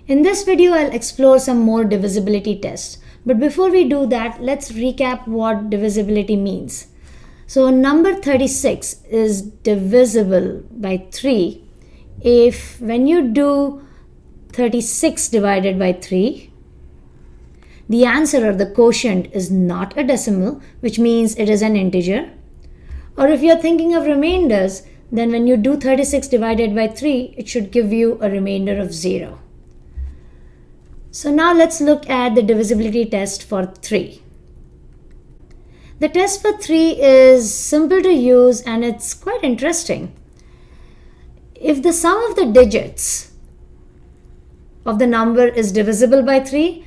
In this video, I'll explore some more divisibility tests. But before we do that, let's recap what divisibility means. So number 36 is divisible by 3 if when you do 36 divided by 3, the answer or the quotient is not a decimal, which means it is an integer. Or if you're thinking of remainders, then when you do 36 divided by 3, it should give you a remainder of 0. So now let's look at the divisibility test for 3. The test for 3 is simple to use and it's quite interesting. If the sum of the digits of the number is divisible by 3,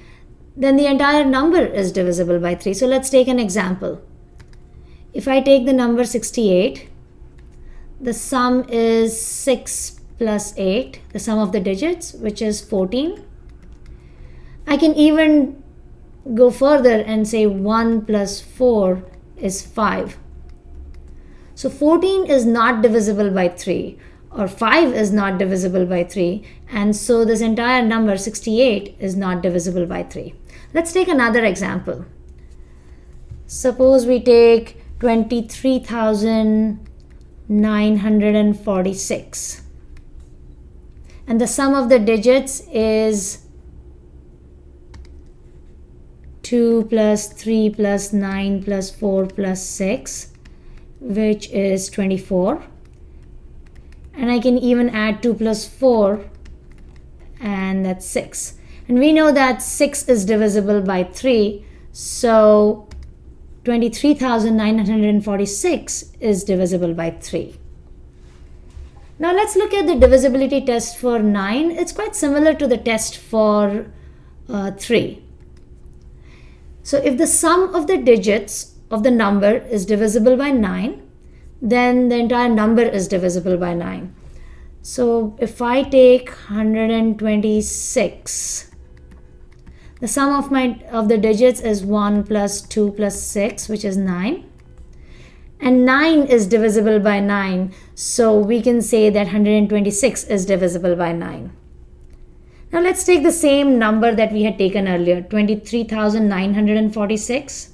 then the entire number is divisible by 3. So let's take an example. If I take the number 68, the sum is 6 plus 8, the sum of the digits, which is 14. I can even go further and say 1 plus 4 is 5. So 14 is not divisible by 3, or 5 is not divisible by 3, and so this entire number 68 is not divisible by 3. Let's take another example. Suppose we take 23,946 and the sum of the digits is 2 plus 3 plus 9 plus 4 plus 6, which is 24. And I can even add 2 plus 4, and that's 6. And we know that 6 is divisible by 3, so 23,946 is divisible by 3. Now let's look at the divisibility test for 9. It's quite similar to the test for 3. So if the sum of the digits of the number is divisible by 9, then the entire number is divisible by 9. So if I take 126, the sum of the digits is 1 plus 2 plus 6, which is 9. And 9 is divisible by 9, so we can say that 126 is divisible by 9. Now let's take the same number that we had taken earlier, 23,946.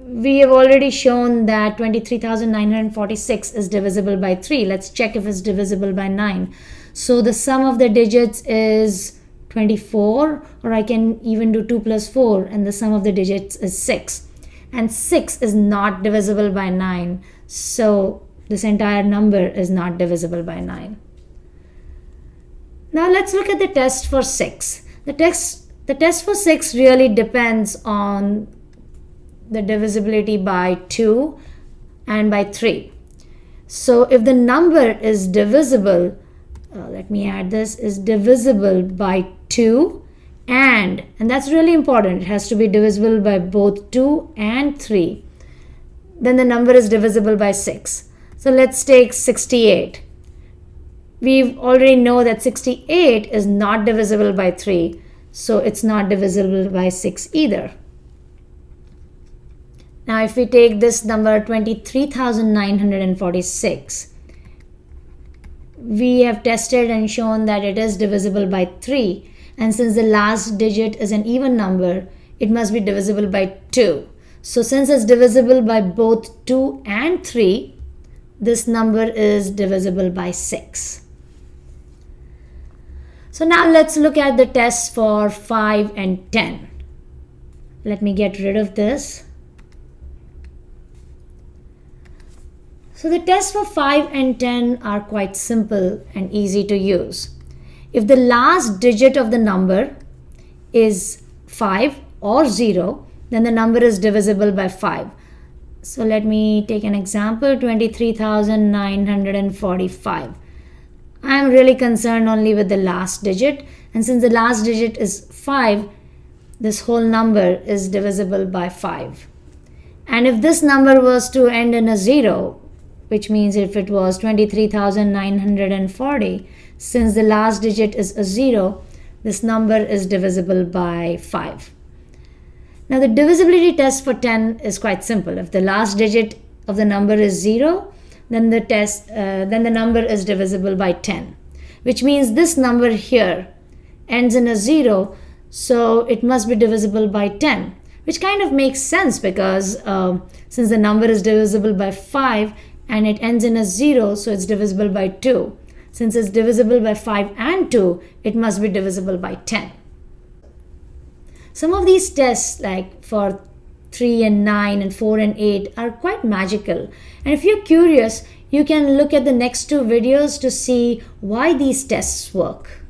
We have already shown that 23,946 is divisible by 3. Let's check if it's divisible by 9. So the sum of the digits is 24, or I can even do 2 plus 4, and the sum of the digits is 6. And 6 is not divisible by 9, so this entire number is not divisible by 9. Now let's look at the test for 6. The test for 6 really depends on the divisibility by 2 and by 3. So if the number is divisible, let me add this, is divisible by 2 and that's really important, it has to be divisible by both 2 and 3, then the number is divisible by 6. So let's take 68. We already know that 68 is not divisible by 3, so it's not divisible by 6 either. Now if we take this number 23,946, we have tested and shown that it is divisible by 3, and since the last digit is an even number, it must be divisible by 2. So since it's divisible by both 2 and 3, this number is divisible by 6. So now let's look at the tests for 5 and 10. Let me get rid of this. So the tests for 5 and 10 are quite simple and easy to use. If the last digit of the number is 5 or 0, then the number is divisible by 5. So let me take an example, 23,945. I am really concerned only with the last digit, and since the last digit is 5, this whole number is divisible by 5. And if this number was to end in a 0, which means if it was 23,940, since the last digit is a 0, this number is divisible by 5. Now the divisibility test for 10 is quite simple. If the last digit of the number is 0, then the number is divisible by 10, which means this number here ends in a 0, so it must be divisible by 10, which kind of makes sense because since the number is divisible by 5 and it ends in a 0, so it's divisible by 2. Since it's divisible by 5 and 2, it must be divisible by 10. Some of these tests, like for 3 and 9 and 4 and 8, are quite magical. And if you're curious, you can look at the next two videos to see why these tests work.